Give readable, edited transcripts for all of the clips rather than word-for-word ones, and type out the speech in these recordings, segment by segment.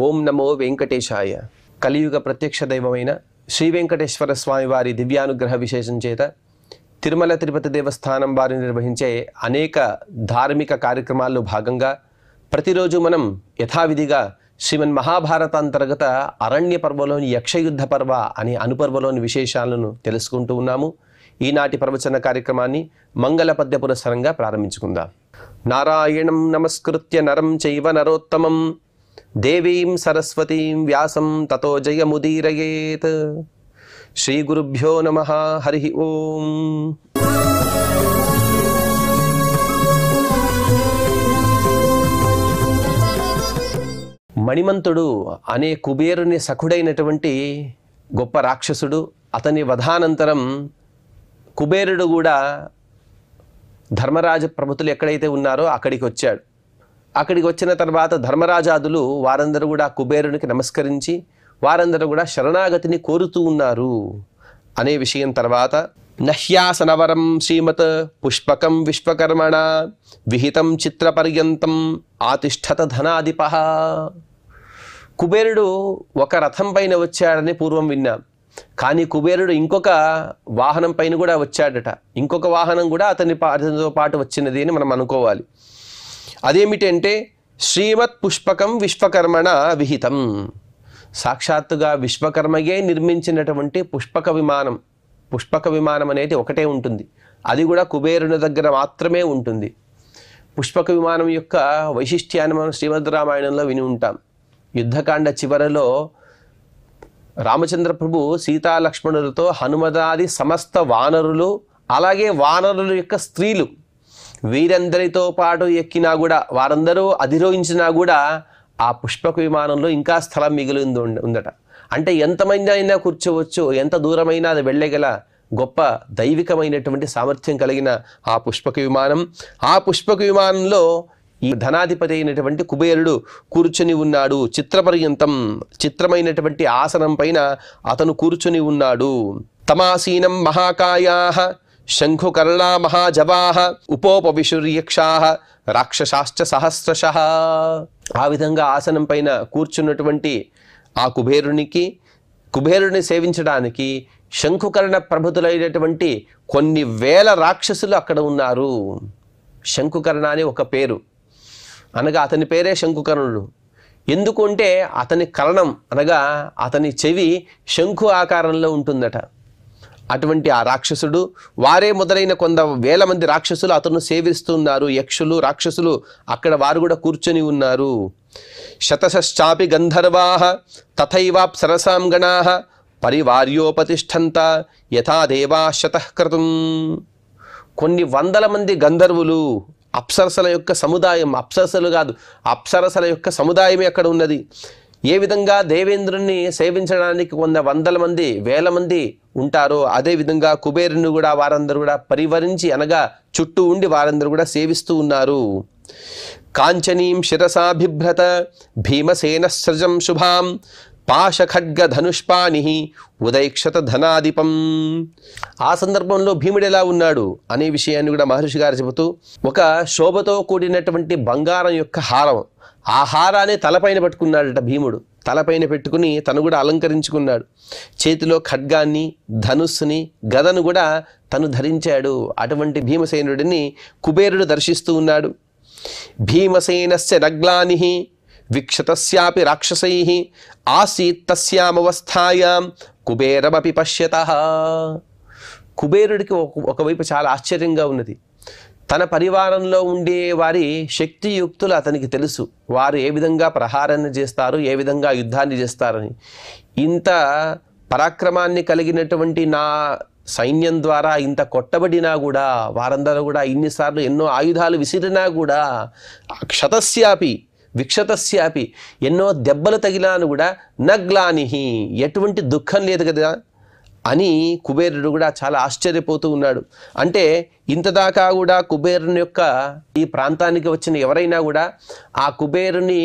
ఓం నమో వెంకటేశాయ. కలియుగ ప్రత్యక్ష దైవమైన శ్రీ వెంకటేశ్వర స్వామి వారి దివ్యానుగ్రహ విశేషం చేత తిరుమల తిరుపతి దేవస్థానం వారు నిర్వహించే అనేక ధార్మిక కార్యక్రమాల్లో భాగంగా ప్రతిరోజు మనం యథావిధిగా శ్రీమన్ మహాభారత అంతర్గత అరణ్య పర్వంలోని యక్షయుద్ధ పర్వ అనే అనుపర్వలోని విశేషాలను తెలుసుకుంటూ ఉన్నాము. ఈనాటి ప్రవచన కార్యక్రమాన్ని మంగళ పద్య పురస్సరంగా ప్రారంభించుకుందాం. నారాయణం నమస్కృత్య నరం చైవ నరోత్తమం దేవీం సరస్వతీం వ్యాసం తతో జయముదీరయేత్. శ్రీ గురుభ్యో నమః. హరి ఓం. మణిమంతుడు అనే కుబేరుని సఖుడైనటువంటి గొప్ప రాక్షసుడు. అతని వధానంతరం కుబేరుడు కూడా ధర్మరాజ ప్రభుతులు ఎక్కడైతే ఉన్నారో అక్కడికి వచ్చాడు. అక్కడికి వచ్చిన తర్వాత ధర్మరాజాదులు వారందరూ కూడా కుబేరునికి నమస్కరించి వారందరూ కూడా శరణాగతిని కోరుతూ ఉన్నారు అనే విషయం తర్వాత నహ్యాసనవరం శ్రీమత్ పుష్పకం విశ్వకర్మణ విహితం చిత్రపర్యంతం ఆతిష్ఠత ధనాధిపః. కుబేరుడు ఒక రథం పైన వచ్చాడని పూర్వం విన్నాం. కానీ కుబేరుడు ఇంకొక వాహనం పైన కూడా వచ్చాడట. ఇంకొక వాహనం కూడా అతనితో పాటు వచ్చినది అని మనం అనుకోవాలి. అదేమిటంటే శ్రీమత్ పుష్పకం విశ్వకర్మణ విహితం. సాక్షాత్తుగా విశ్వకర్మయే నిర్మించినటువంటి పుష్పక విమానం. పుష్పక విమానం అనేది ఒకటే ఉంటుంది. అది కూడా కుబేరుని దగ్గర మాత్రమే ఉంటుంది. పుష్పక విమానం యొక్క వైశిష్ట్యాన్ని మనం శ్రీమద్ రామాయణంలో విని ఉంటాం. యుద్ధకాండ చివరలో రామచంద్ర ప్రభు సీతాలక్ష్మణులతో హనుమదాది సమస్త వానరులు అలాగే వానరుల యొక్క స్త్రీలు వీరందరితో పాటు ఎక్కినా కూడా వారందరూ అధిరోహించినా కూడా ఆ పుష్పక విమానంలో ఇంకా స్థలం మిగిలి ఉందట. అంటే ఎంతమంది అయినా కూర్చోవచ్చు, ఎంత దూరమైనా అది వెళ్ళగల గొప్ప దైవికమైనటువంటి సామర్థ్యం కలిగిన ఆ పుష్పక విమానం. ఆ పుష్పక విమానంలో ఈ ధనాధిపతి అయినటువంటి కుబేరుడు కూర్చుని ఉన్నాడు. చిత్రపర్యంతం, చిత్రమైనటువంటి ఆసనం పైన అతను కూర్చుని ఉన్నాడు. తమాసీనం మహాకాయాః శంఖుకర్ణా మహాజవాః ఉపోపవిశుర్యక్షాః రాక్షసాశ్చ సహస్రశః. ఆ విధంగా ఆసనం పైన కూర్చున్నటువంటి ఆ కుబేరుని సేవించడానికి శంఖుకర్ణ ప్రభుతులైనటువంటి కొన్ని వేల రాక్షసులు అక్కడ ఉన్నారు. శంఖుకర్ణ అని ఒక పేరు, అనగా అతని పేరే శంఖుకర్ణుడు. ఎందుకంటే అతని కర్ణం అనగా అతని చెవి శంఖు ఆకారంలో ఉంటుందట. అటువంటి ఆ రాక్షసుడు, వారే మొదలైన కొంత వేల మంది రాక్షసులు అతను సేవిస్తున్నారు. యక్షులు రాక్షసులు అక్కడ వారు కూడా కూర్చొని ఉన్నారు. శతశ్చాపి గంధర్వాః తథైవాప్సరసాం గణాః పరివార్యోపతిష్ఠంత యథా దేవాః శతః క్రతుం. కొన్ని వందల మంది గంధర్వులు, అప్సరసల యొక్క సముదాయం, అప్సరసలు కాదు అప్సరసల యొక్క సముదాయమే అక్కడ ఉన్నది. ఏ విధంగా దేవేంద్రుని సేవించడానికి వందల మంది వేల మంది ఉంటారో అదేవిధంగా కుబేరుని కూడా వారందరూ కూడా పరివరించి అనగా చుట్టూ ఉండి వారందరూ కూడా సేవిస్తూ ఉన్నారు. కాంచనీం శిరసాభిభ్రత భీమసేన సృజం శుభాం పాశఖడ్గ ధనుష్పాణి ఉదైక్షత ధనాధిపం. ఆ సందర్భంలో భీముడు ఎలా ఉన్నాడు అనే విషయాన్ని కూడా మహర్షి గారు చెబుతూ, ఒక శోభతో కూడినటువంటి బంగారం యొక్క హారం, ఆ హారాన్ని తలపైన పట్టుకున్నాడట భీముడు. తలపైన పెట్టుకుని తను కూడా అలంకరించుకున్నాడు. చేతిలో ఖడ్గాన్ని, ధనుస్సుని, గదను కూడా తను ధరించాడు. అటువంటి భీమసేనుడిని కుబేరుడు దర్శిస్తూ ఉన్నాడు. భీమసేనస్య నగ్లాని వీక్షతస్యాపి రాక్షసైః ఆసీత్ తస్యామవస్థాయాం కుబేరమపి పశ్యతః. కుబేరుడికి ఒకవైపు చాలా ఆశ్చర్యంగా ఉన్నది. తన పరివారంలో ఉండే వారి శక్తియుక్తులు అతనికి తెలుసు. వారు ఏ విధంగా ప్రహారాన్ని చేస్తారు, ఏ విధంగా యుద్ధాన్ని చేస్తారని. ఇంత పరాక్రమాన్ని కలిగినటువంటి నా సైన్యం ద్వారా ఇంత కొట్టబడినా కూడా, వారందరూ కూడా ఇన్నిసార్లు ఎన్నో ఆయుధాలు విసిరినా కూడా, క్షతస్యాపి విక్షతస్యాపి ఎన్నో దెబ్బలు తగిలాను కూడా నగ్లానిహి ఎటువంటి దుఃఖం లేదు కదా. అని కుబేరుడు కూడా చాలా ఆశ్చర్యపోతూ ఉన్నాడు. అంటే ఇంతదాకా కూడా కుబేరుని యొక్క ఈ ప్రాంతానికి వచ్చిన ఎవరైనా కూడా ఆ కుబేరుని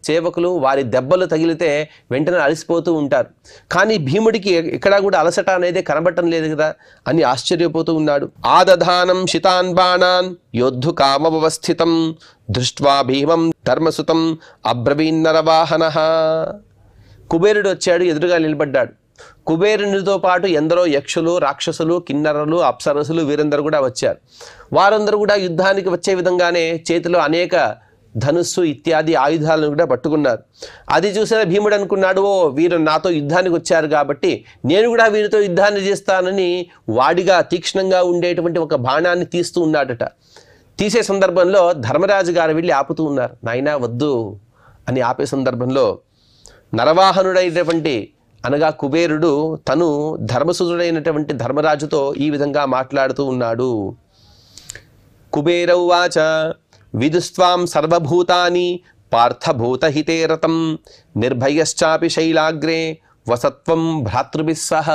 సేవకులు వారి దెబ్బలు తగిలితే వెంటనే అలసిపోతూ ఉంటారు. కానీ భీముడికి ఎక్కడా కూడా అలసట అనేది కనబడటం లేదు కదా అని ఆశ్చర్యపోతూ ఉన్నాడు. ఆదధానం శితాన్ బాణాన్ యోద్ధు కామవస్థితం దృష్ట్వా భీమం ధర్మసుతం అబ్రవీన్నరవాహన. కుబేరుడు వచ్చాడు, ఎదురుగా నిలబడ్డాడు. కుబేరునితో పాటు ఎందరో యక్షులు, రాక్షసులు, కిన్నరలు, అప్సరసులు వీరందరూ కూడా వచ్చారు. వారందరూ కూడా యుద్ధానికి వచ్చే విధంగానే చేతిలో అనేక ధనుస్సు ఇత్యాది ఆయుధాలను కూడా పట్టుకున్నారు. అది చూసిన భీముడు అనుకున్నాడు, ఓ వీరు నాతో యుద్ధానికి వచ్చారు కాబట్టి నేను కూడా వీరితో యుద్ధాన్ని చేస్తానని వాడిగా తీక్ష్ణంగా ఉండేటువంటి ఒక బాణాన్ని తీస్తూ ఉన్నాడట. తీసే సందర్భంలో ధర్మరాజు గారు వెళ్ళి ఆపుతూ ఉన్నారు. నాయనా వద్దు అని ఆపే సందర్భంలో నరవాహనుడైనటువంటి అనగా కుబేరుడు తను ధర్మసురుడైనటువంటి ధర్మరాజుతో ఈ విధంగా మాట్లాడుతూ ఉన్నాడు. కుబేరౌవాచ విదుస్వాం సర్వభూతాని పార్థభూతహితే రతం నిర్భయశ్చాపి శైలాగ్రే వసత్వం భ్రాతృభిస్సహ.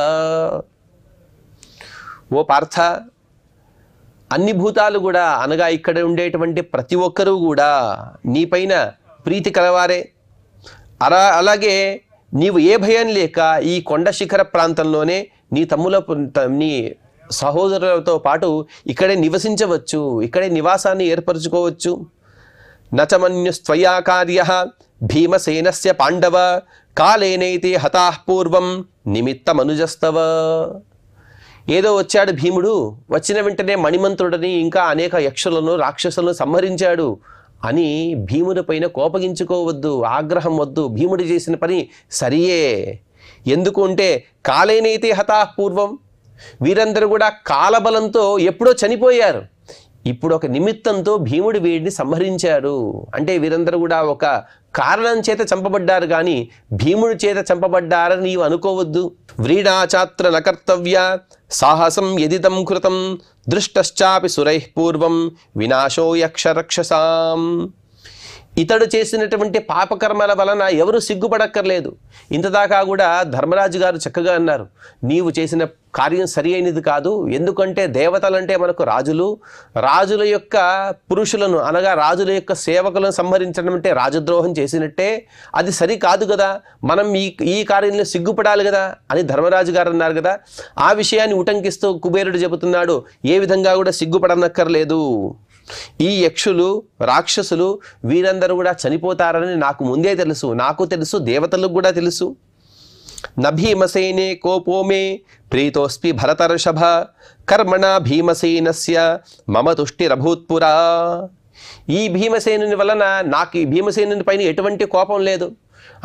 ఓ పార్థ, అన్ని భూతాలు కూడా అనగా ఇక్కడ ఉండేటువంటి ప్రతి ఒక్కరూ కూడా నీపైన ప్రీతి కలవారే. అలాగే నీవు ఏ భయం లేక ఈ కొండ శిఖర ప్రాంతంలోనే నీ సహోదరులతో పాటు ఇక్కడే నివసించవచ్చు, ఇక్కడే నివాసాన్ని ఏర్పరచుకోవచ్చు. నచమన్యుస్త్వయా కార్యః భీమసేనస్య పాండవ కాలేనైతే హతాః పూర్వం నిమిత్తమనుజస్తవ. ఏదో వచ్చాడు భీముడు, వచ్చిన వెంటనే మణిమంతుడని ఇంకా అనేక యక్షులను రాక్షసులను సంహరించాడు అని భీముడి పైన కోపగించుకోవద్దు, ఆగ్రహం వద్దు. భీముడు చేసిన పని సరియే. ఎందుకు అంటే కాలేనైతే హతాః పూర్వం, వీరందరూ కూడా కాలబలంతో ఎప్పుడో చనిపోయారు. ఇప్పుడు ఒక నిమిత్తంతో భీముడు వీడిని సంహరించారు. అంటే వీరందరూ కూడా ఒక కారణం చేత చంపబడ్డారు, కానీ భీముడి చేత చంపబడ్డారని నీవు అనుకోవద్దు. వ్రీడాచాత్ర నకర్తవ్య సాహసం యదితం కృతం దృష్టశ్చాపి సురైః పూర్వం వినాశో యక్షరక్షసాం. ఇతడు చేసినటువంటి పాపకర్మల వలన ఎవరు సిగ్గుపడక్కర్లేదు. ఇంతదాకా కూడా ధర్మరాజు గారు చక్కగా అన్నారు, నీవు చేసిన కార్యం సరి అయినది కాదు. ఎందుకంటే దేవతలంటే మనకు రాజులు, రాజుల యొక్క పురుషులను అనగా రాజుల యొక్క సేవకులను సంహరించడం అంటే రాజద్రోహం చేసినట్టే. అది సరి కాదు కదా, మనం ఈ కార్యంలో సిగ్గుపడాలి కదా అని ధర్మరాజు గారు అన్నారు కదా. ఆ విషయాన్ని ఉటంకిస్తూ కుబేరుడు చెబుతున్నాడు, ఏ విధంగా కూడా సిగ్గుపడనక్కర్లేదు. ఈ యక్షులు రాక్షసులు వీరందరూ కూడా చనిపోతారని నాకు ముందే తెలుసు, నాకు తెలుసు, దేవతలకు కూడా తెలుసు. నభీమసేనే కోపోమే ప్రీతోస్పి భరతర్షభ కర్మణ భీమసేనస్య మమ తుష్టిరభూత్పురా. ఈ భీమసేనుని వలన నాకు ఈ భీమసేనుని పైన ఎటువంటి కోపం లేదు.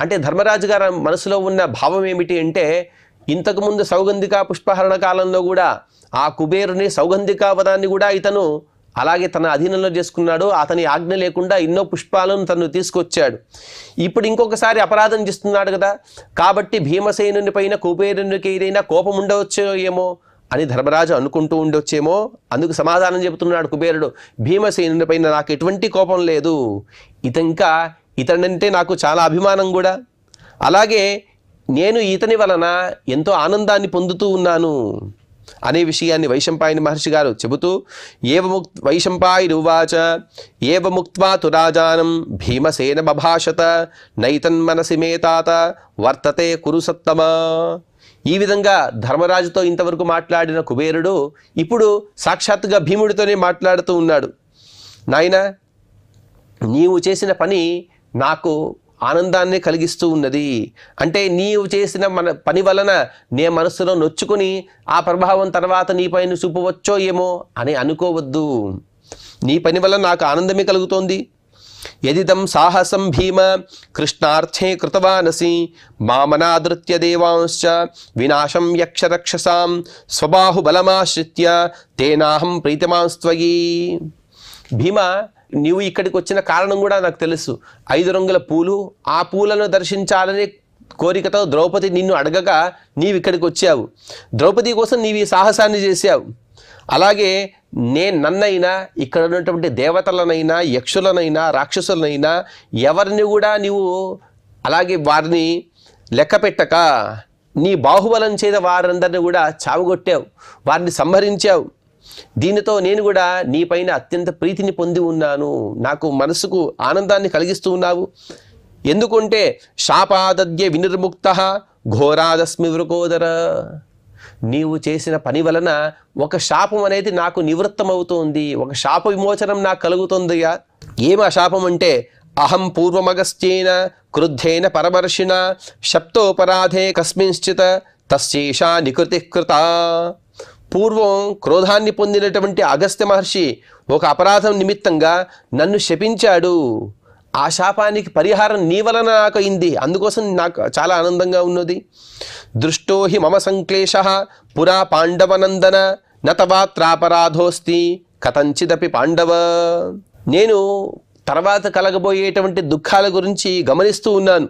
అంటే ధర్మరాజు గారి మనసులో ఉన్న భావం ఏమిటి అంటే, ఇంతకుముందు సౌగంధిక పుష్పహరణ కాలంలో కూడా ఆ కుబేరుని సౌగంధిక వనాన్ని కూడా ఇతను అలాగే తన అధీనంలో చేసుకున్నాడు. అతని ఆజ్ఞ లేకుండా ఎన్నో పుష్పాలను తను తీసుకొచ్చాడు. ఇప్పుడు ఇంకొకసారి అపరాధం చేస్తున్నాడు కదా, కాబట్టి భీమసేనుని పైన కుబేరునికి ఏదైనా కోపం ఉండవచ్చో ఏమో అని ధర్మరాజు అనుకుంటూ ఉండొచ్చేమో. అందుకు సమాధానం చెబుతున్నాడు కుబేరుడు, భీమసేనుని పైన నాకు ఎటువంటి కోపం లేదు. ఇతనంటే నాకు చాలా అభిమానం కూడా. అలాగే నేను ఇతని వలన ఎంతో ఆనందాన్ని పొందుతూ ఉన్నాను అనే విషయాన్ని వైశంపాయని మహర్షి గారు చెబుతూ, వైశంపాయనువాచ ఏవ ముక్త్వా తురాజానం భీమసేన బభాషత నైతన్మనసి మే తాత వర్తతే కురు సత్తమా. ఈ విధంగా ధర్మరాజుతో ఇంతవరకు మాట్లాడిన కుబేరుడు ఇప్పుడు సాక్షాత్తుగా భీముడితోనే మాట్లాడుతూ ఉన్నాడు. నాయనా, నీవు చేసిన పని నాకు ఆనందాన్ని కలిగిస్తూ ఉన్నది. అంటే నీవు చేసిన పని వలన నే మనస్సులో నొచ్చుకొని ఆ ప్రభావం తర్వాత నీ పైన చూపవచ్చో ఏమో అని అనుకోవద్దు. నీ పని వలన నాకు ఆనందమే కలుగుతోంది. యదిదం సాహసం భీమ కృష్ణార్థే కృతవానసి మామనాదృత్య దేవాంశ్చ వినాశం యక్షరక్షసాం స్వబాహుబలమాశ్రిత్య తేనాహం ప్రీతిమాంస్త్వయి. భీమ, నీవు ఇక్కడికి వచ్చిన కారణం కూడా నాకు తెలుసు. 5 రంగుల పూలు, ఆ పూలను దర్శించాలనే కోరికతో ద్రౌపది నిన్ను అడగగా నీవు ఇక్కడికి వచ్చావు. ద్రౌపది కోసం నీవు ఈ సాహసాన్ని చేశావు. అలాగే నన్నైనా ఇక్కడ ఉన్నటువంటి దేవతలనైనా యక్షులనైనా రాక్షసులనైనా ఎవరిని కూడా నీవు అలాగే వారిని లెక్క పెట్టక నీ బాహుబలం చేత వారందరిని కూడా చావగొట్టావు, వారిని సంహరించావు. దీనితో నేను కూడా నీపైన అత్యంత ప్రీతిని పొంది ఉన్నాను, నాకు మనసుకు ఆనందాన్ని కలిగిస్తూ ఉన్నావు. ఎందుకంటే శాపాదద్య వినిర్ముక్త ఘోరాదస్మి వృకోదర, నీవు చేసిన పని వలన ఒక శాపం అనేది నాకు నివృత్తమవుతోంది, ఒక శాప విమోచనం నాకు కలుగుతుందిగా. ఏమి ఆ శాపం అంటే, అహం పూర్వమగస్త్యేన క్రుద్ధేన పరమర్షిణ శప్తోపరాధే కస్మింశ్చిత్ తస్యేషా నికృతి కృత. పూర్వం క్రోధాన్ని పొందినటువంటి అగస్త్య మహర్షి ఒక అపరాధం నిమిత్తంగా నన్ను శపించాడు. ఆ శాపానికి పరిహారం నీ వలన నాకు అయింది, అందుకోసం నాకు చాలా ఆనందంగా ఉన్నది. దృష్టో హి మమ సంక్లేశ పురా పాండవనందన నతవాత్రాపరాధోస్తి కథంచిదపి పాండవ. నేను తర్వాత కలగబోయేటువంటి దుఃఖాల గురించి గమనిస్తూ ఉన్నాను.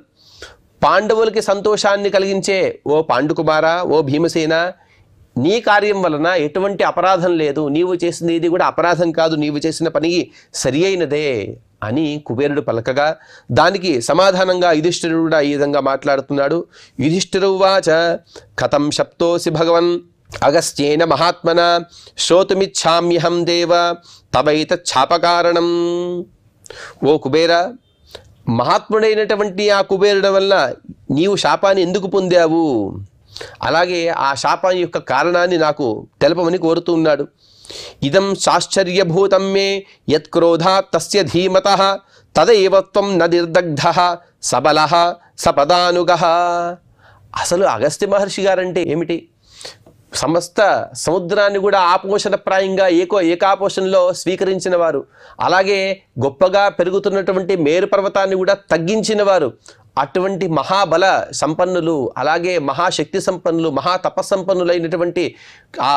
పాండవులకి సంతోషాన్ని కలిగించే ఓ పాండుకుమారా, ఓ భీమసేన, నీ కార్యం వలన ఎటువంటి అపరాధం లేదు, నీవు చేసింది ఇది కూడా అపరాధం కాదు, నీవు చేసిన పని సరి అయినదే అని కుబేరుడు పలకగా దానికి సమాధానంగా యుధిష్ఠిరుడు కూడా ఈ విధంగా మాట్లాడుతున్నాడు. యుధిష్ఠిరువాచ కథం శప్తోసి భగవన్ అగస్త్యేన మహాత్మన శ్రోతుమిచ్ఛామ్యహం దేవ తవైత ఛాపకారణం. ఓ కుబేర, మహాత్ముడైనటువంటి ఆ కుబేరుడు వల్ల నీవు శాపాన్ని ఎందుకు పొందావు, అలాగే ఆ శాపం యొక్క కారణాన్ని నాకు తెలపమని కోరుతూ ఉన్నాడు. ఇదం శాశ్చర్యభూతం మే యత్క్రోధాత్ తస్య ధీమతః తదైవత్వం న నిర్దగ్ధః సబలః సపదానుగః. అసలు అగస్త్య మహర్షి గారంటే ఏమిటి? సమస్త సముద్రాన్ని కూడా ఆపోషణప్రాయంగా ఏకాపోషణలో స్వీకరించిన వారు, అలాగే గొప్పగా పెరుగుతున్నటువంటి మేరు పర్వతాన్ని కూడా తగ్గించిన వారు, అటువంటి మహాబల సంపన్నులు, అలాగే మహాశక్తి సంపన్నులు, మహాతపస్సంపన్నులైనటువంటి ఆ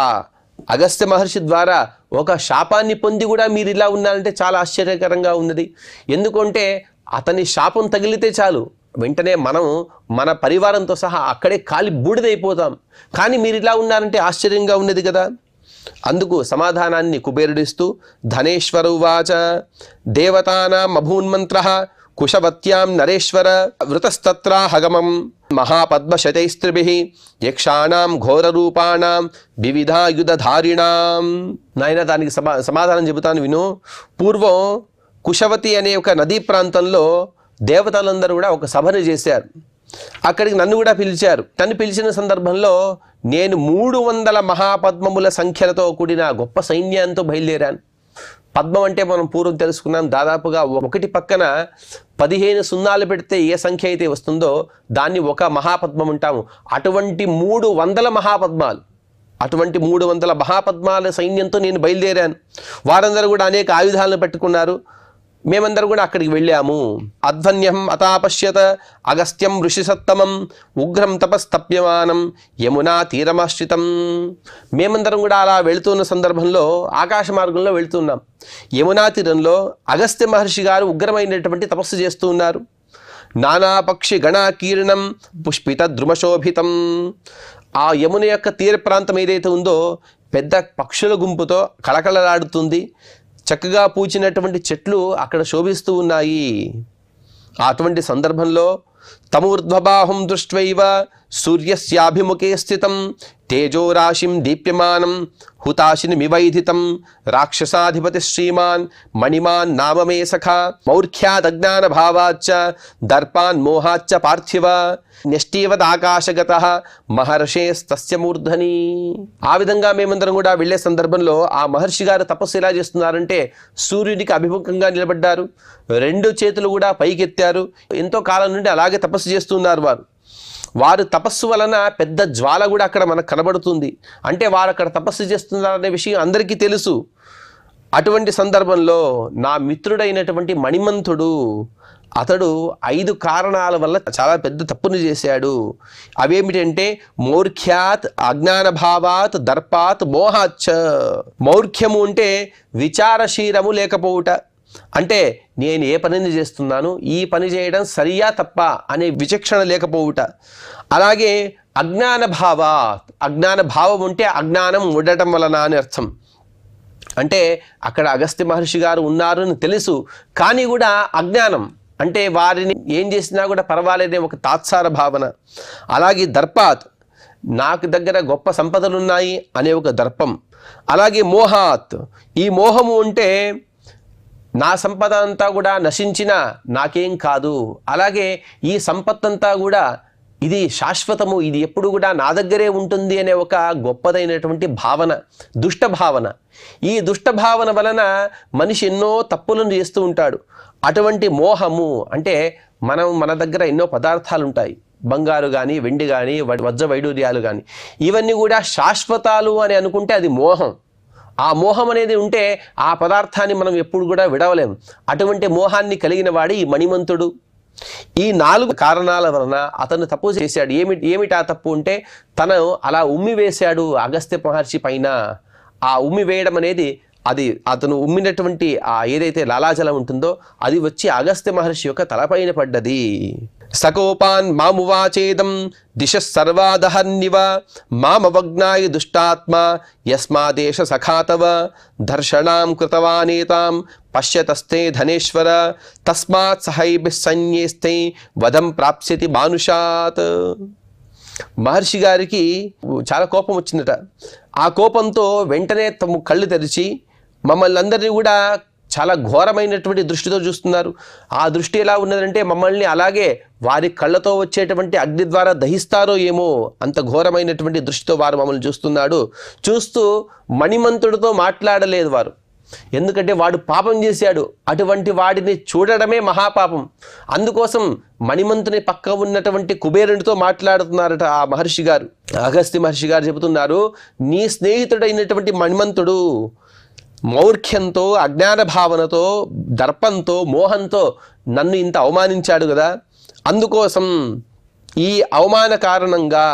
అగస్త్య మహర్షి ద్వారా ఒక శాపాన్ని పొంది కూడా మీరు ఇలా ఉన్నారంటే చాలా ఆశ్చర్యకరంగా ఉన్నది. ఎందుకంటే అతని శాపం తగిలితే చాలు, వెంటనే మనం మన పరివారంతో సహా అక్కడే కాలి బూడిదైపోతాం. కానీ మీరు ఇలా ఉన్నారంటే ఆశ్చర్యంగా ఉన్నది కదా. అందుకు సమాధానాన్ని కుబేరుడిస్తూ ధనేశ్వర ఉవాచ దేవతానాం అభూన్మంత్రః కుశవత్యాం నరేశ్వర వృతస్తత్రాహగమం మహాపద్మశతైస్త్రిభిః యక్షాణాం ఘోరరూపాణాం వివిధాయుధధారిణాం. నాయన దానికి సమాధానం చెబుతాను విను. పూర్వం కుశవతి అనే ఒక నదీ ప్రాంతంలో దేవతలందరూ కూడా ఒక సభను చేశారు. అక్కడికి నన్ను కూడా పిలిచారు. నన్ను పిలిచిన సందర్భంలో నేను 300 మహాపద్మముల సంఖ్యలతో కూడిన గొప్ప సైన్యంతో బయలుదేరాను. పద్మం అంటే మనం పూర్వం తెలుసుకున్నాం, దాదాపుగా ఒకటి పక్కన 15 సున్నాలు పెడితే ఏ సంఖ్య అయితే వస్తుందో దాన్ని ఒక మహాపద్మం అంటాము. అటువంటి 300 మహాపద్మాలు, అటువంటి 300 మహాపద్మాల సైన్యంతో నేను బయలుదేరాను. వారందరూ కూడా అనేక ఆయుధాలను పెట్టుకున్నారు. మేమందరం కూడా అక్కడికి వెళ్ళాము. అధ్వన్యం అతాపశ్యత అగస్త్యం ఋషిసత్తమం ఉగ్రం తపస్తప్యమానం యమునా తీరమాశ్రితం. మేమందరం కూడా అలా వెళుతున్న సందర్భంలో ఆకాశ మార్గంలో వెళుతున్నాం. యమునా తీరంలో అగస్త్య మహర్షి గారు ఉగ్రమైనటువంటి తపస్సు చేస్తూ ఉన్నారు. నానాపక్షి గణాకీర్ణం పుష్పిత ద్రుమశోభితం. ఆ యమున యొక్క తీర ప్రాంతం ఏదైతే ఉందో పెద్ద పక్షుల గుంపుతో కళకళలాడుతుంది. చక్కగా పూచినటువంటి చెట్లు అక్కడ శోభిస్తూ ఉన్నాయి. అటువంటి సందర్భంలో తమూర్ధ్వబాహుం దృష్ట్వైవ సూర్యస్యాభిముఖే స్థితం తేజోరాశిం దీప్యమానం హుతాశిని మివైధితం రాక్షసాధిపతి శ్రీమాన్ మణిమాన్ నామమే సఖా మౌర్ఖ్యాదజ్ఞాన భావాచ్చ దర్పాన్ మోహాచ్చ పార్థివ న్యష్టీవదాకాశగతః మహర్షేస్తస్య మూర్ధని. ఆ విధంగా మేమందరం కూడా వెళ్ళే సందర్భంలో ఆ మహర్షి గారు తపస్సు ఎలా చేస్తున్నారంటే సూర్యునికి అభిముఖంగా నిలబడ్డారు, 2 చేతులు కూడా పైకెత్తారు. ఎంతో కాలం నుండి అలాగే తపస్సు చేస్తున్నారు వారు తపస్సు వలన పెద్ద జ్వాల కూడా అక్కడ మనకు కనబడుతుంది. అంటే వారు అక్కడ తపస్సు చేస్తున్నారనే విషయం అందరికీ తెలుసు. అటువంటి సందర్భంలో నా మిత్రుడైనటువంటి మణిమంతుడు, అతడు 5 కారణాల వల్ల చాలా పెద్ద తప్పును చేశాడు. అవేమిటంటే మౌర్ఖ్యాత్ అజ్ఞానభావాత్ దర్పాత్ మోహాచ్చ. మౌర్ఖ్యము అంటే విచారశీలము లేకపోవుట, అంటే నేను ఏ పనిని చేస్తున్నాను, ఈ పని చేయడం సరియా తప్ప అనే విచక్షణ లేకపోవుట. అలాగే అజ్ఞాన భావాత్, అజ్ఞాన భావం ఉంటే అజ్ఞానం ఉండటం వలన అని అర్థం. అంటే అక్కడ అగస్త్య మహర్షి గారు ఉన్నారు అని తెలుసు, కానీ కూడా అజ్ఞానం, అంటే వారిని ఏం చేసినా కూడా పర్వాలేదే ఒక తాత్సార భావన. అలాగే దర్పాత్, నాకు దగ్గర గొప్ప సంపదలున్నాయి అనే ఒక దర్పం. అలాగే మోహాత్, ఈ మోహము ఉంటే నా సంపద అంతా కూడా నశించినా నాకేం కాదు, అలాగే ఈ సంపత్తంతా కూడా ఇది శాశ్వతము, ఇది ఎప్పుడు కూడా నా దగ్గరే ఉంటుంది అనే ఒక గొప్పదైనటువంటి భావన, దుష్ట భావన. ఈ దుష్ట భావన వలన మనిషి ఎన్నో తప్పులను చేస్తూ ఉంటాడు. అటువంటి మోహము అంటే మన దగ్గర ఎన్నో పదార్థాలు ఉంటాయి, బంగారు కానీ వెండి కానీ వజ్ర వైడూర్యాలు కానీ, ఇవన్నీ కూడా శాశ్వతాలు అని అనుకుంటే అది మోహం. ఆ మోహం అనేది ఉంటే ఆ పదార్థాన్ని మనం ఎప్పుడు కూడా విడవలేము. అటువంటి మోహాన్ని కలిగిన వాడు ఈ మణిమంతుడు. ఈ 4 కారణాల వలన అతను తప్పు చేశాడు. ఏమిటి ఆ తప్పు అంటే తను అలా ఉమ్మి వేశాడు అగస్త్య మహర్షి పైన. ఆ ఉమ్మి వేయడం అనేది అది అతను ఉమ్మినటువంటి ఆ ఏదైతే లాలాజలం ఉంటుందో అది వచ్చి అగస్త్య మహర్షి యొక్క తలపైన పడ్డది. సకోపాన్ మామువాచేదం దిశ సర్వాదహన్నివ మామవగ్నాయ దుష్టాత్మ యస్మాదేశ సఖాతవ దర్శనాం కృతవానేతాం పశ్యతస్తే ధనేశ్వర తస్మాత్ సహైభిః సన్యేస్తే వదం ప్రాప్స్యతి మానుషాత్. మహర్షి గారికి చాలా కోపం వచ్చిందట. ఆ కోపంతో వెంటనే తమ కళ్ళు తెరిచి మమ్మల్ని అందరినీ కూడా చాలా ఘోరమైనటువంటి దృష్టితో చూస్తున్నారు. ఆ దృష్టి ఎలా ఉన్నదంటే మమ్మల్ని అలాగే వారి కళ్ళతో వచ్చేటువంటి అగ్ని ద్వారా దహిస్తారో ఏమో అంత ఘోరమైనటువంటి దృష్టితో వారు మమ్మల్ని చూస్తున్నాడు. చూస్తూ మణిమంతుడితో మాట్లాడలేదు వారు, ఎందుకంటే వాడు పాపం చేశాడు. అటువంటి వాడిని చూడడమే మహాపాపం. అందుకోసం మణిమంతుని పక్క ఉన్నటువంటి కుబేరునితో మాట్లాడుతున్నారట ఆ మహర్షి గారు. అగస్త్య మహర్షి గారు చెబుతున్నారు, నీ స్నేహితుడైనటువంటి మణిమంతుడు మౌర్ఖ్యంతో, అజ్ఞాన భావనతో, దర్పంతో, మోహంతో నన్ను ఇంత అవమానించాడు కదా. అందుకోసం ఈ అవమాన కారణంగా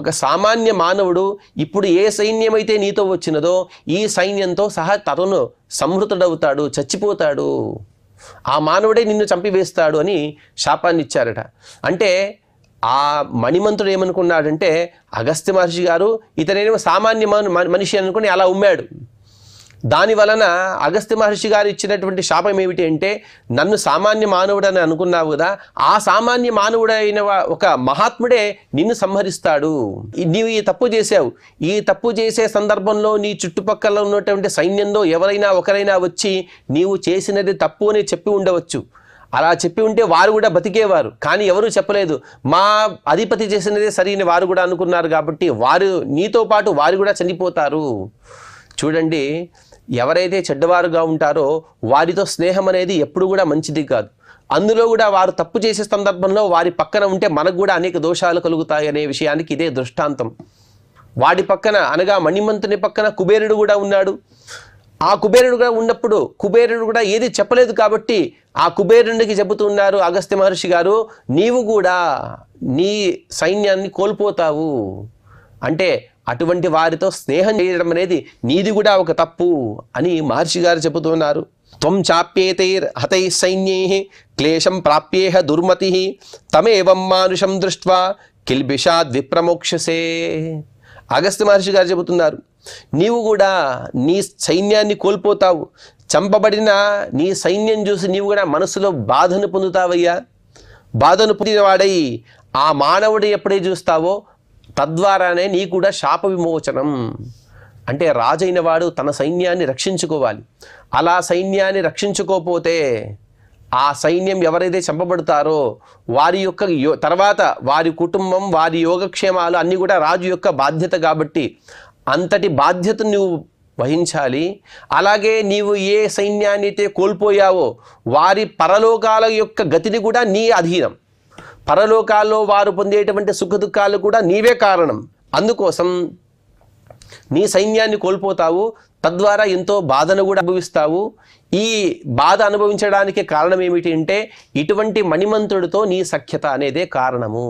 ఒక సామాన్య మానవుడు ఇప్పుడు ఏ సైన్యమైతే నీతో వచ్చినదో ఈ సైన్యంతో సహా తను సంహృతుడవుతాడు, చచ్చిపోతాడు, ఆ మానవుడే నిన్ను చంపివేస్తాడు అని శాపాన్ని ఇచ్చారట. అంటే ఆ మణిమంతుడు ఏమనుకున్నాడంటే అగస్త్య మహర్షి గారు ఇతనేమో సామాన్య మనిషి అనుకుని అలా ఉమ్మాడు. దాని వలన అగస్త్య మహర్షి గారు ఇచ్చినటువంటి శాపం ఏమిటి అంటే నన్ను సామాన్య మానవుడని అనుకున్నావు కదా, ఆ సామాన్య మానవుడైన ఒక మహాత్ముడే నిన్ను సంహరిస్తాడు. నీవు ఈ తప్పు చేసావు. ఈ తప్పు చేసే సందర్భంలో నీ చుట్టుపక్కల ఉన్నటువంటి సైన్యంలో ఎవరైనా ఒకరైనా వచ్చి నీవు చేసినది తప్పు అని చెప్పి ఉండవచ్చు. అలా చెప్పి ఉంటే వారు కూడా బతికేవారు. కానీ ఎవరు చెప్పలేదు. మా అధిపతి చేసినదే సరైన వారు కూడా అనుకున్నారు కాబట్టి వారు నీతో పాటు వారు కూడా చనిపోతారు. చూడండి, ఎవరైతే చెడ్డవారుగా ఉంటారో వారితో స్నేహం అనేది ఎప్పుడు కూడా మంచిది కాదు. అందులో కూడా వారు తప్పు చేసే సందర్భంలో వారి పక్కన ఉంటే మనకు కూడా అనేక దోషాలు కలుగుతాయి అనే విషయానికి ఇదే దృష్టాంతం. వాడి పక్కన అనగా మణిమంతుని పక్కన కుబేరుడు కూడా ఉన్నాడు. ఆ కుబేరుడు కూడా ఉన్నప్పుడు కుబేరుడు కూడా ఏది చెప్పలేదు కాబట్టి ఆ కుబేరునికి చెబుతున్నారు అగస్త్య మహర్షి గారు, నీవు కూడా నీ సైన్యాన్ని కోల్పోతావు. అంటే అటువంటి వారితో స్నేహం చేయడం అనేది నీది కూడా ఒక తప్పు అని మహర్షి గారు చెబుతున్నారు. త్వం చాప్యేతైర్ హతై సైన్యైః క్లేశం ప్రాప్యేహ దుర్మతిః తమేవం మానుషం దృష్ట్వా కిల్బిషాద్ విప్రమోక్షసే. అగస్త్య మహర్షి గారు చెబుతున్నారు, నీవు కూడా నీ సైన్యాన్ని కోల్పోతావు. చంపబడిన నీ సైన్యం చూసి నీవు కూడా మనసులో బాధను పొందుతావయ్యా. బాధను పొందినవాడై ఆ మానవుడు ఎప్పుడే చూస్తావో తద్వారానే నీ కూడా శాప విమోచనం. అంటే రాజైన వాడు తన సైన్యాన్ని రక్షించుకోవాలి. అలా సైన్యాన్ని రక్షించుకోకపోతే ఆ సైన్యం ఎవరైతే చంపబడతారో వారి యొక్క తర్వాత వారి కుటుంబం, వారి యోగక్షేమాలు అన్నీ కూడా రాజు యొక్క బాధ్యత కాబట్టి అంతటి బాధ్యత నువ్వు వహించాలి. అలాగే నీవు ఏ సైన్యాన్ని అయితే కోల్పోయావో వారి పరలోకాల యొక్క గతిని కూడా నీ అధీనం. పరలోకాల్లో వారు పొందేటువంటి సుఖదుఖాలు కూడా నీవే కారణం. అందుకోసం నీ సైన్యాన్ని కోల్పోతావు, తద్వారా ఎంతో బాధను కూడా అనుభవిస్తావు. ఈ బాధ అనుభవించడానికి కారణం ఏమిటి అంటే ఇటువంటి మణిమంతుడితో నీ సఖ్యత అనేదే కారణము.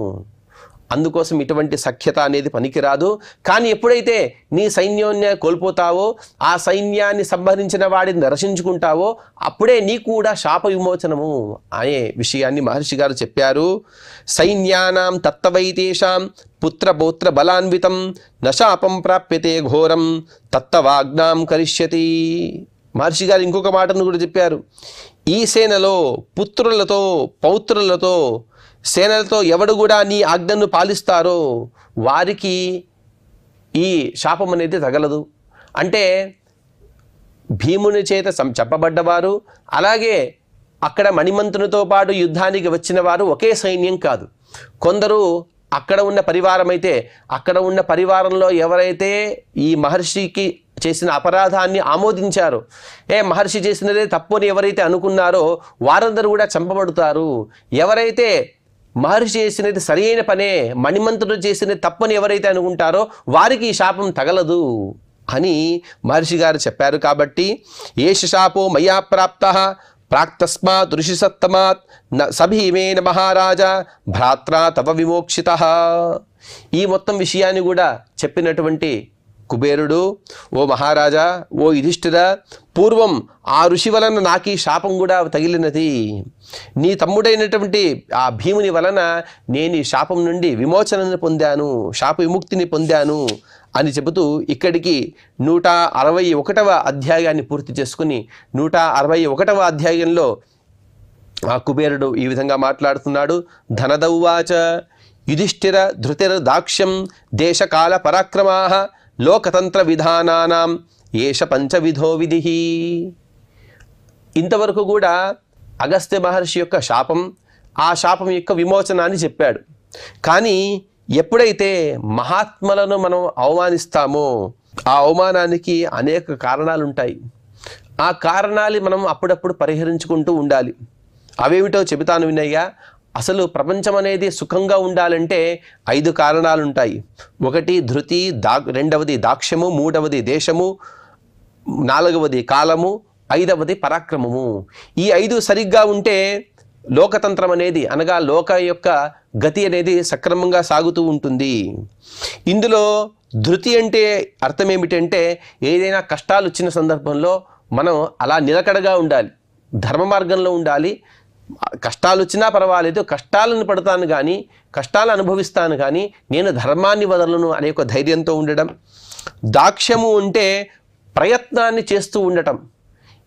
అందుకోసం ఇటువంటి సఖ్యత అనేది పనికిరాదు. కానీ ఎప్పుడైతే నీ సైన్యాన్ని కోల్పోతావో ఆ సైన్యాన్ని సంహరించిన వాడిని రక్షించుకుంటావో అప్పుడే నీ కూడా శాప విమోచనము అనే విషయాన్ని మహర్షి గారు చెప్పారు. సైన్యానాం తత్తవైతేషాం పుత్రపౌత్ర బలాన్వితం నశాపం ప్రాప్యతే ఘోరం తత్తవాగ్నాం కరిష్యతి. మహర్షి గారు ఇంకొక మాటను కూడా చెప్పారు. ఈ సేనలో పుత్రులతో పౌత్రులతో సేనలతో ఎవడు కూడా నీ ఆజ్ఞను పాలిస్తారో వారికి ఈ శాపం అనేది తగలదు. అంటే భీముని చేత చెప్పబడ్డవారు, అలాగే అక్కడ మణిమంతునితో పాటు యుద్ధానికి వచ్చిన వారు ఒకే సైన్యం కాదు. కొందరు అక్కడ ఉన్న పరివారం అయితే, అక్కడ ఉన్న పరివారంలో ఎవరైతే ఈ మహర్షికి చేసిన అపరాధాన్ని ఆమోదించారో, మహర్షి చేసినదే తప్పు అని ఎవరైతే అనుకున్నారో వారందరూ కూడా చంపబడతారు. ఎవరైతే మహర్షి చేసినది సరైన పనే, మణిమంతుడు చేసినది తప్పని ఎవరైతే అనుకుంటారో వారికి ఈ శాపం తగలదు అని మహర్షి గారు చెప్పారు. కాబట్టి ఏష శాపో మయా ప్రాప్తః ప్రాక్తస్మాత్ ఋషిసత్తమాత్ సభీమేన మహారాజా భ్రాత్రా తవ విమోక్షితః. ఈ మొత్తం విషయాన్ని కూడా చెప్పినటువంటి కుబేరుడు, ఓ మహారాజా, ఓ యుధిష్ఠిర, పూర్వం ఆ ఋషి వలన నాకు ఈ శాపం కూడా తగిలినది. నీ తమ్ముడైనటువంటి ఆ భీముని వలన నేను ఈ శాపం నుండి విమోచనను పొందాను, శాప విముక్తిని పొందాను అని చెబుతూ ఇక్కడికి 161వ అధ్యాయాన్ని పూర్తి చేసుకుని 161వ అధ్యాయంలో ఆ కుబేరుడు ఈ విధంగా మాట్లాడుతున్నాడు. ధనదౌవాచ యుధిష్ఠిర ధృతిర దాక్ష్యం దేశకాల పరాక్రమాః లోకతంత్ర విధానానాం ఏష పంచవిధో విధి. ఇంతవరకు కూడా అగస్త్య మహర్షి యొక్క శాపం, ఆ శాపం యొక్క విమోచనాన్ని చెప్పాడు. కానీ ఎప్పుడైతే మహాత్ములను మనం అవమానిస్తామో ఆ అవమానానికి అనేక కారణాలు ఉంటాయి. ఆ కారణాలు మనం అప్పుడప్పుడు పరిహరించుకుంటూ ఉండాలి. అవేమిటో చెబుతాను వినయ్యా. అసలు ప్రపంచం అనేది సుఖంగా ఉండాలంటే 5 కారణాలు ఉంటాయి. 1 ధృతి, రెండవది దాక్ష్యము, 3వది దేశము, 4వది కాలము, 5వది పరాక్రమము. ఈ 5 సరిగ్గా ఉంటే లోకతంత్రం అనేది, అనగా లోక యొక్క గతి అనేది సక్రమంగా సాగుతూ ఉంటుంది. ఇందులో ధృతి అంటే అర్థం ఏమిటంటే, ఏదైనా కష్టాలు వచ్చిన సందర్భంలో మనం అలా నిలకడగా ఉండాలి, ధర్మ మార్గంలో ఉండాలి. కష్టాలు వచ్చినా పర్వాలేదు, కష్టాలను పడతాను కానీ, కష్టాలు అనుభవిస్తాను కానీ నేను ధర్మాన్ని వదలను అనే ఒక ధైర్యంతో ఉండడం. దాక్ష్యము అంటే ప్రయత్నాన్ని చేస్తూ ఉండటం.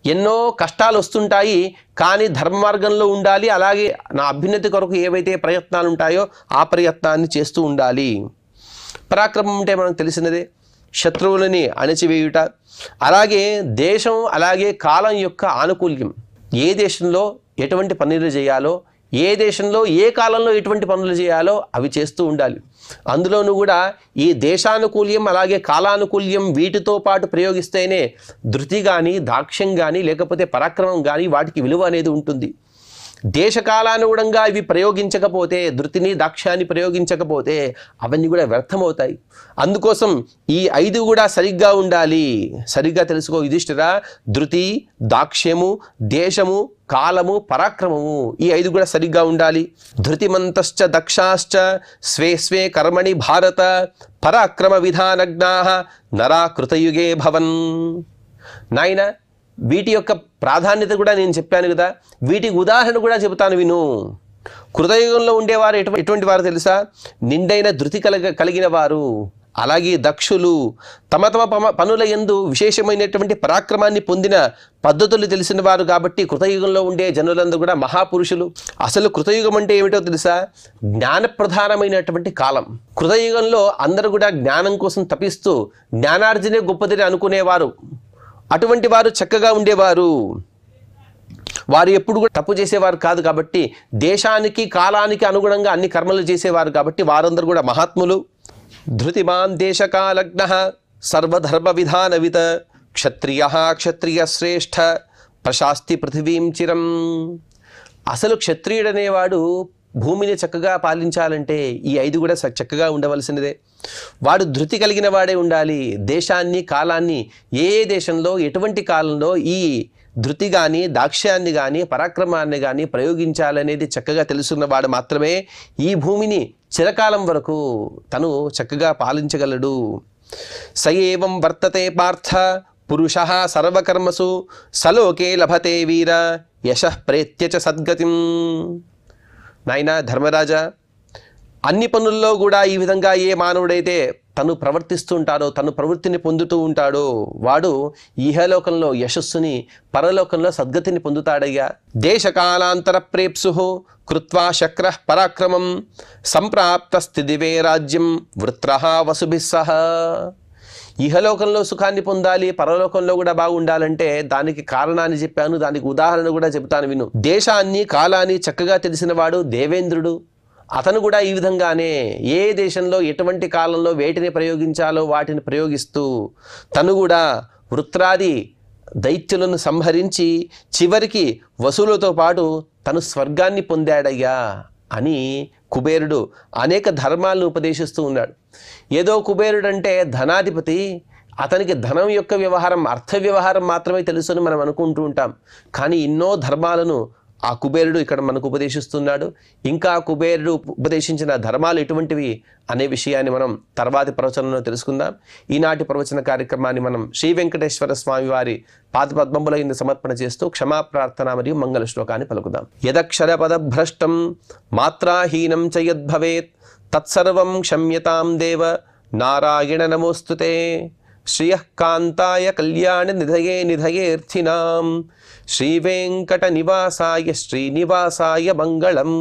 ఎన్నో కష్టాలు వస్తుంటాయి కానీ ధర్మ మార్గంలో ఉండాలి, అలాగే నా అభ్యున్నతి కొరకు ఏవైతే ప్రయత్నాలు ఉంటాయో ఆ ప్రయత్నాన్ని చేస్తూ ఉండాలి. పరాక్రమం అంటే మనకు తెలిసినదే, శత్రువులని అణచివేయుట. అలాగే దేశం, అలాగే కాలం యొక్క ఆనుకూల్యం. ఏ దేశంలో ఎటువంటి పనులు చేయాలో, ఏ దేశంలో ఏ కాలంలో ఎటువంటి పనులు చేయాలో అవి చేస్తూ ఉండాలి. అందులోనూ కూడా ఈ దేశానుకూల్యం అలాగే కాలానుకూల్యం వీటితో పాటు ప్రయోగిస్తేనే ధృతి కానీ, దాక్ష్యం కానీ, లేకపోతే పరాక్రమం కానీ వాటికి విలువ అనేది ఉంటుంది. దేశకాలానుగుణంగా ఇవి ప్రయోగించకపోతే, ధృతిని దాక్ష్యాన్ని ప్రయోగించకపోతే అవన్నీ కూడా వ్యర్థమవుతాయి. అందుకోసం ఈ 5 కూడా సరిగ్గా ఉండాలి. సరిగ్గా తెలుసుకో యుధిష్ఠిరా, ధృతి, దాక్ష్యము, దేశము, కాలము, పరాక్రమము, ఈ 5 కూడా సరిగ్గా ఉండాలి. ధృతిమంతశ్చ దక్షాశ్చ స్వే స్వే కర్మణి భారత పరాక్రమ విధానజ్ఞాః నరా కృతయుగే భవన్. నాయన, వీటి యొక్క ప్రాధాన్యత కూడా నేను చెప్పాను కదా, వీటికి ఉదాహరణ కూడా చెబుతాను విను. కృతయుగంలో ఉండేవారు ఎటువంటి వారు తెలుసా? నిండైన ధృతి కలిగిన వారు, అలాగే దక్షులు, తమ పనుల యందు విశేషమైనటువంటి పరాక్రమాన్ని పొందిన పద్ధతులు తెలిసిన వారు. కాబట్టి కృతయుగంలో ఉండే జనులందరూ కూడా మహాపురుషులు. అసలు కృతయుగం అంటే ఏమిటో తెలుసా? జ్ఞానప్రధానమైనటువంటి కాలం. కృతయుగంలో అందరూ కూడా జ్ఞానం కోసం తపిస్తూ జ్ఞానార్జనే గొప్పదని అనుకునేవారు. అటువంటి వారు చక్కగా ఉండేవారు. వారు ఎప్పుడు కూడా తప్పు చేసేవారు కాదు. కాబట్టి దేశానికి కాలానికి అనుగుణంగా అన్ని కర్మలు చేసేవారు. కాబట్టి వారందరూ కూడా మహాత్ములు. ధృతిమాన్ దేశకాలజ్ఞః సర్వధర్మ విధానవిత్ క్షత్రియః క్షత్రియ శ్రేష్ఠ ప్రశాస్తి పృథివీం చిరం. అసలు క్షత్రియుడనేవాడు భూమిని చక్కగా పాలించాలంటే ఈ 5 కూడా చక్కగా ఉండవలసినదే. వాడు ధృతి కలిగిన వాడే ఉండాలి. దేశాన్ని, కాలాన్ని, ఏ దేశంలో ఎటువంటి కాలంలో ఈ ధృతి కానీ, దాక్ష్యాన్ని కానీ, పరాక్రమాన్ని కానీ ప్రయోగించాలనేది చక్కగా తెలుసున్నవాడు మాత్రమే ఈ భూమిని చిరకాలం వరకు తను చక్కగా పాలించగలడు. సయేవం వర్తతే పార్థ పురుషః సర్వకర్మసు సలోకే లభతే వీర యశః ప్రేత్య చ సద్గతిం. నాయనా ధర్మరాజా, అన్ని పనుల్లో కూడా ఈ విధంగా ఏ మానవుడైతే తను ప్రవర్తిస్తూ ఉంటాడో, తను ప్రవృత్తిని పొందుతూ ఉంటాడో వాడు ఇహలోకంలో యశస్సుని, పరలోకంలో సద్గతిని పొందుతాడయ్యా. దేశకాలాంతర ప్రేప్సు కృత్వా శక్ర పరాక్రమం సంప్రాప్తస్తి దివే రాజ్యం వృత్రః వసుభిః సహ. ఇహలోకంలో సుఖాన్ని పొందాలి, పరలోకంలో కూడా బాగుండాలంటే దానికి కారణాన్ని చెప్పాను, దానికి ఉదాహరణ కూడా చెబుతాను విను. దేశాన్ని కాలాన్ని చక్కగా తెలిసినవాడు దేవేంద్రుడు. అతను కూడా ఈ విధంగానే ఏ దేశంలో ఎటువంటి కాలంలో వేటిని ప్రయోగించాలో వాటిని ప్రయోగిస్తూ తను కూడా వృత్రాది దైత్యులను సంహరించి చివరికి వసులతో పాటు తను స్వర్గాన్ని పొందాడయ్యా అని కుబేరుడు అనేక ధర్మాలను ఉపదేశిస్తూ ఉన్నాడు. ఏదో కుబేరుడు అంటే ధనాధిపతి, అతనికి ధనం యొక్క వ్యవహారం, అర్థ వ్యవహారం మాత్రమే తెలుసు అని మనం అనుకుంటూ ఉంటాం. కానీ ఎన్నో ధర్మాలను ఆ కుబేరుడు ఇక్కడ మనకు ఉపదేశిస్తున్నాడు. ఇంకా కుబేరుడు ఉపదేశించిన ధర్మాలు ఎటువంటివి అనే విషయాన్ని మనం తర్వాతి ప్రవచనంలో తెలుసుకుందాం. ఈనాటి ప్రవచన కార్యక్రమాన్ని మనం శ్రీ వెంకటేశ్వర స్వామి వారి పాదపద్మముల కింద సమర్పణ చేస్తూ క్షమా ప్రార్థన మరియు మంగళ శ్లోకాన్ని పలుకుదాం. యదక్షర పదభ్రష్టం మాత్రాహీనం చ యద్భవేత్ తత్సర్వం క్షమ్యతాం దేవ నారాయణ నమోస్తుతే. శ్రియః కాంతాయ కళ్యాణ నిధయే నిధయేర్థినాం శ్రీవేంకట నివాసాయ శ్రీనివాసాయ మంగళం.